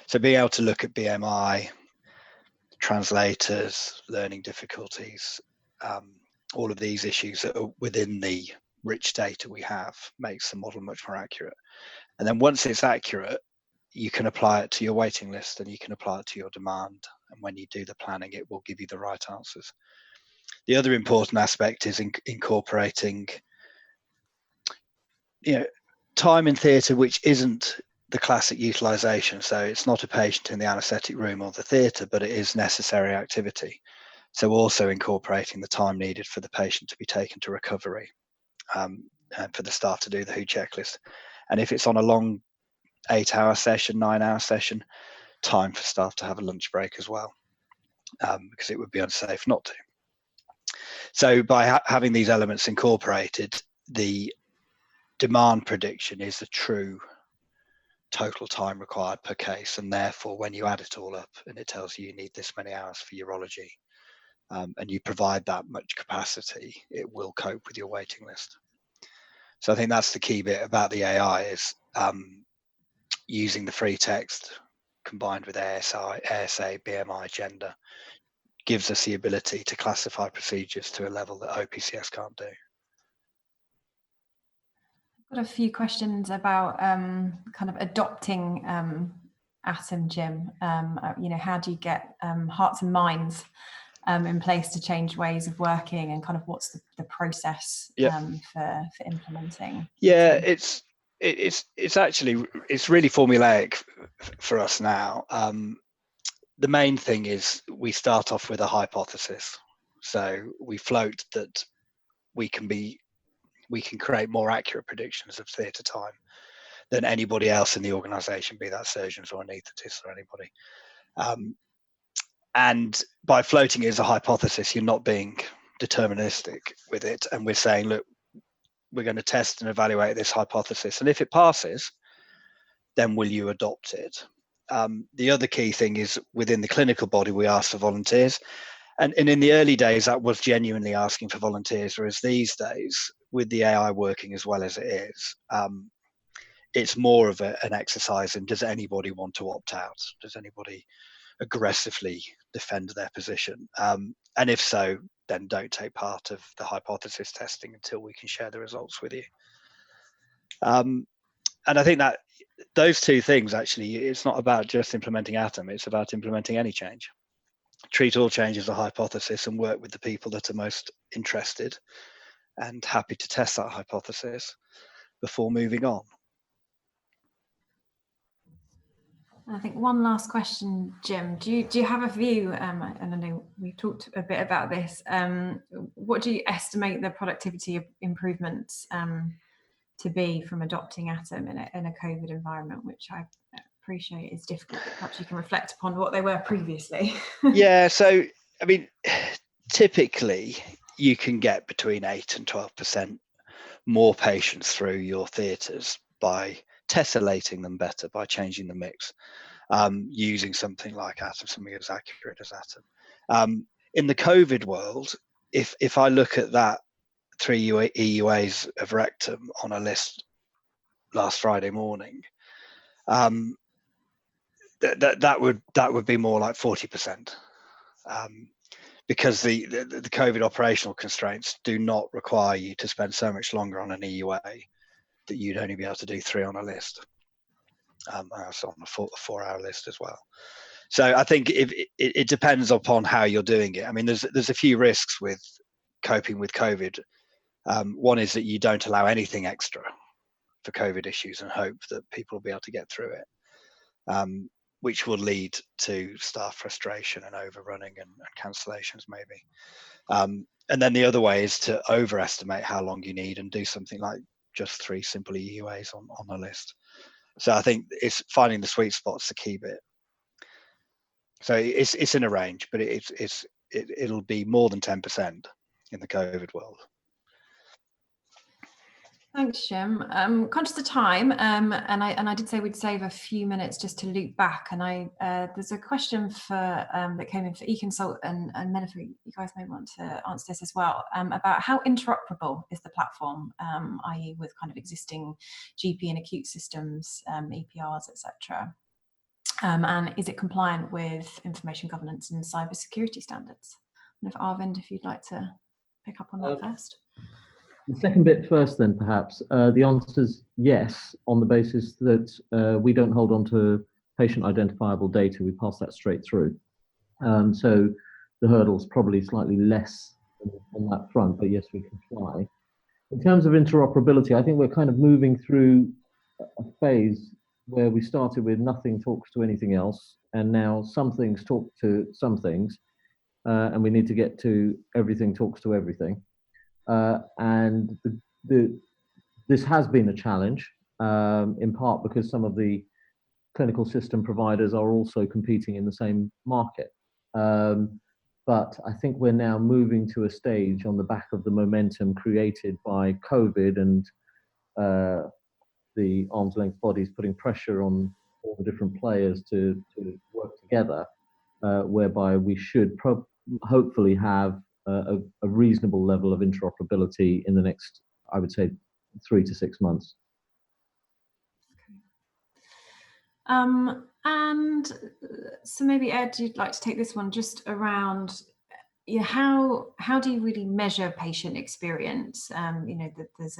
Speaker 5: So being able to look at BMI, translators, learning difficulties, all of these issues that are within the rich data we have makes the model much more accurate. And then once it's accurate, you can apply it to your waiting list and you can apply it to your demand. And when you do the planning, it will give you the right answers. The other important aspect is incorporating time in theatre which isn't the classic utilisation. So it's not a patient in the anaesthetic room or the theatre, but it is necessary activity. So also incorporating the time needed for the patient to be taken to recovery, and for the staff to do the WHO checklist. And if it's on a long 8-hour session, 9-hour session, time for staff to have a lunch break as well, because it would be unsafe not to. So by having these elements incorporated, the demand prediction is the true total time required per case, and therefore when you add it all up and it tells you need this many hours for urology, and you provide that much capacity, it will cope with your waiting list. So I think that's the key bit about the AI is using the free text combined with ASA, BMI, gender, gives us the ability to classify procedures to a level that OPCS can't do.
Speaker 2: I've got a few questions about kind of adopting Atom, Jim. How do you get hearts and minds in place to change ways of working, and kind of what's the process for implementing?
Speaker 5: Yeah, it's really formulaic for us now. The main thing is we start off with a hypothesis. So we float that we can create more accurate predictions of theatre time than anybody else in the organisation, be that surgeons or anaesthetists or anybody. And by floating it as a hypothesis, you're not being deterministic with it, and we're saying, look, we're going to test and evaluate this hypothesis, and if it passes, then will you adopt it? The other key thing is within the clinical body, we ask for volunteers. And in the early days, that was genuinely asking for volunteers, whereas these days, with the AI working as well as it is, it's more of an exercise in, does anybody want to opt out? Does anybody aggressively defend their position? And if so, then don't take part of the hypothesis testing until we can share the results with you. And I think that those two things, actually, it's not about just implementing Atom, it's about implementing any change. Treat all change as a hypothesis and work with the people that are most interested and happy to test that hypothesis before moving on.
Speaker 2: I think one last question, Jim. Do you have a view? And I know we talked a bit about this. What do you estimate the productivity improvements to be from adopting Atom in a COVID environment, which I appreciate is difficult, but perhaps you can reflect upon what they were previously.
Speaker 5: Yeah, so I mean, typically you can get between 8 and 12% more patients through your theatres by tessellating them better, by changing the mix, using something like Atom, something as accurate as Atom. In the COVID world, if I look at that 3 EUAs of rectum on a list last Friday morning, that would be more like 40%, because the COVID operational constraints do not require you to spend so much longer on an EUA that you'd only be able to do 3 on a list. Also on a 4-hour list as well. So I think it depends upon how you're doing it. I mean, there's a few risks with coping with COVID. One is that you don't allow anything extra for COVID issues and hope that people will be able to get through it, which will lead to staff frustration and overrunning and cancellations maybe. And then the other way is to overestimate how long you need and do something like just 3 simple EUAs on a list. So I think it's finding the sweet spot's the key bit. So it's in a range, but it'll be more than 10% in the COVID world.
Speaker 2: Thanks, Jim. Conscious of time, and I did say we'd save a few minutes just to loop back. And there's a question that came in for eConsult and Medefer. You guys may want to answer this as well, about how interoperable is the platform, i.e., with kind of existing GP and acute systems, EPRs, etc. And is it compliant with information governance and cybersecurity standards? And if Arvind, if you'd like to pick up on that first.
Speaker 3: The second bit first, then perhaps. The answer is yes, on the basis that we don't hold on to patient identifiable data. We pass that straight through. So the hurdle's probably slightly less on that front, but yes, we comply. In terms of interoperability, I think we're kind of moving through a phase where we started with nothing talks to anything else, and now some things talk to some things, and we need to get to everything talks to everything. And this has been a challenge, in part because some of the clinical system providers are also competing in the same market. But I think we're now moving to a stage on the back of the momentum created by COVID and the arm's length bodies putting pressure on all the different players to work together, whereby we should hopefully have a reasonable level of interoperability in the next, I would say, 3 to 6 months.
Speaker 2: And so maybe Ed, you'd like to take this one just around, how do you really measure patient experience? There's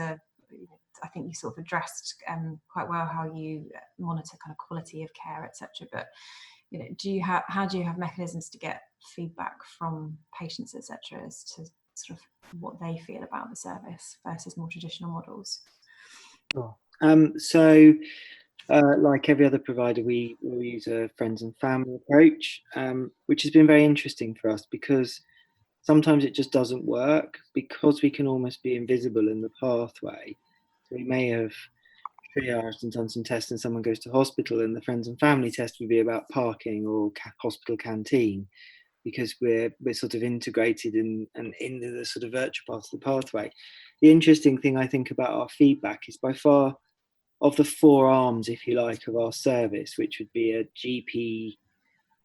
Speaker 2: I think you sort of addressed quite well how you monitor kind of quality of care, etc. But how do you have mechanisms to get feedback from patients, etc., as to sort of what they feel about the service versus more traditional models?
Speaker 4: Sure. Like every other provider, we will use a friends and family approach, which has been very interesting for us because sometimes it just doesn't work because we can almost be invisible in the pathway. So we may have triaged and done some tests and someone goes to hospital and the friends and family test would be about parking or hospital canteen. because we're sort of integrated and into the sort of virtual part of the pathway. The interesting thing I think about our feedback is by far of the 4 arms, if you like, of our service, which would be a GP,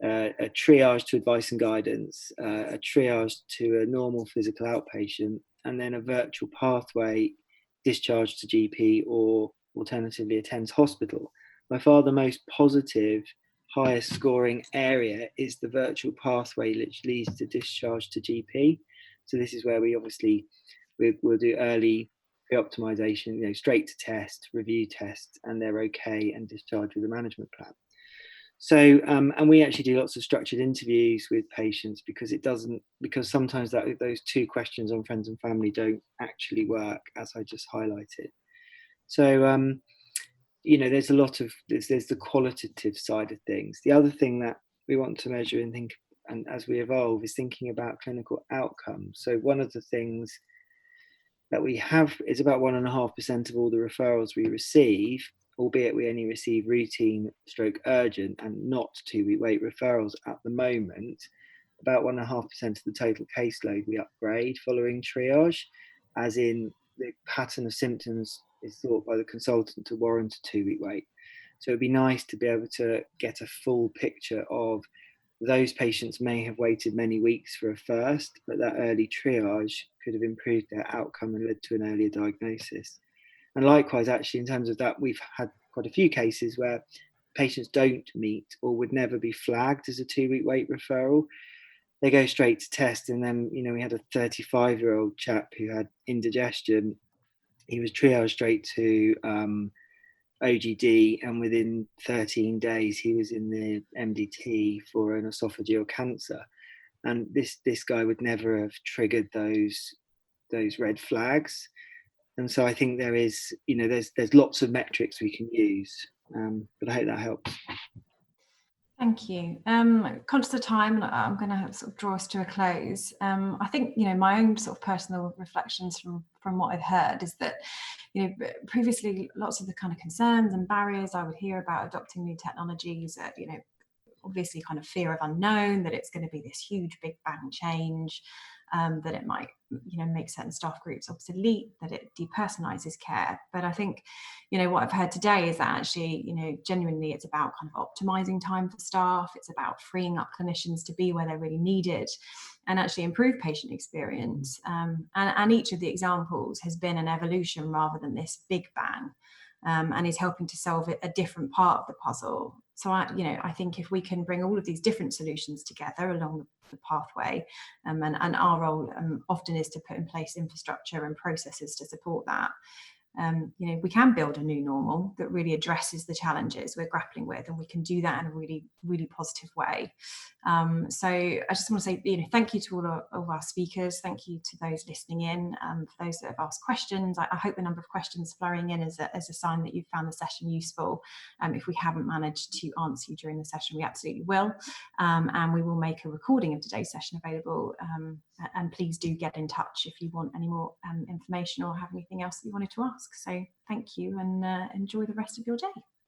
Speaker 4: a triage to advice and guidance, a triage to a normal physical outpatient, and then a virtual pathway discharge to GP or alternatively attends hospital. By far the most positive, highest scoring area is the virtual pathway which leads to discharge to GP. So this is where we obviously we'll do early pre-optimization, straight to test, review test, and they're okay and discharge with a management plan. So, and we actually do lots of structured interviews with patients because sometimes those 2 questions on friends and family don't actually work, as I just highlighted. So, there's a lot of there's the qualitative side of things. The other thing that we want to measure and think, and as we evolve, is thinking about clinical outcomes. So one of the things that we have is about 1.5% of all the referrals we receive, albeit we only receive routine / urgent and not 2-week wait referrals at the moment. About 1.5% of the total caseload we upgrade following triage, as in the pattern of symptoms is thought by the consultant to warrant a 2-week wait. So it'd be nice to be able to get a full picture of those patients may have waited many weeks for a first, but that early triage could have improved their outcome and led to an earlier diagnosis. And likewise, actually, in terms of that, we've had quite a few cases where patients don't meet or would never be flagged as a 2-week wait referral. They go straight to test, and then, we had a 35-year-old chap who had indigestion. He was triaged straight to OGD, and within 13 days he was in the MDT for an esophageal cancer. And this guy would never have triggered those red flags. And so I think there is, there's lots of metrics we can use, but I hope that helps.
Speaker 2: Thank you. Conscious of time, I'm going to sort of draw us to a close. I think, my own sort of personal reflections from what I've heard is that, previously lots of the kind of concerns and barriers I would hear about adopting new technologies, obviously kind of fear of unknown, that it's going to be this huge big bang change, that it might, make certain staff groups obsolete, that it depersonalizes care. But I think, what I've heard today is that actually, genuinely it's about kind of optimizing time for staff. It's about freeing up clinicians to be where they're really needed and actually improve patient experience. And each of the examples has been an evolution rather than this big bang. And is helping to solve a different part of the puzzle. So I think if we can bring all of these different solutions together along the pathway, and our role often is to put in place infrastructure and processes to support that. We can build a new normal that really addresses the challenges we're grappling with, and we can do that in a really, really positive way. So I just want to say, thank you to all of our speakers. Thank you to those listening in. For those that have asked questions, I hope the number of questions flowing in is a sign that you've found the session useful. If we haven't managed to answer you during the session, we absolutely will. And we will make a recording of today's session available. And please do get in touch if you want any more information or have anything else that you wanted to ask. So thank you, and enjoy the rest of your day.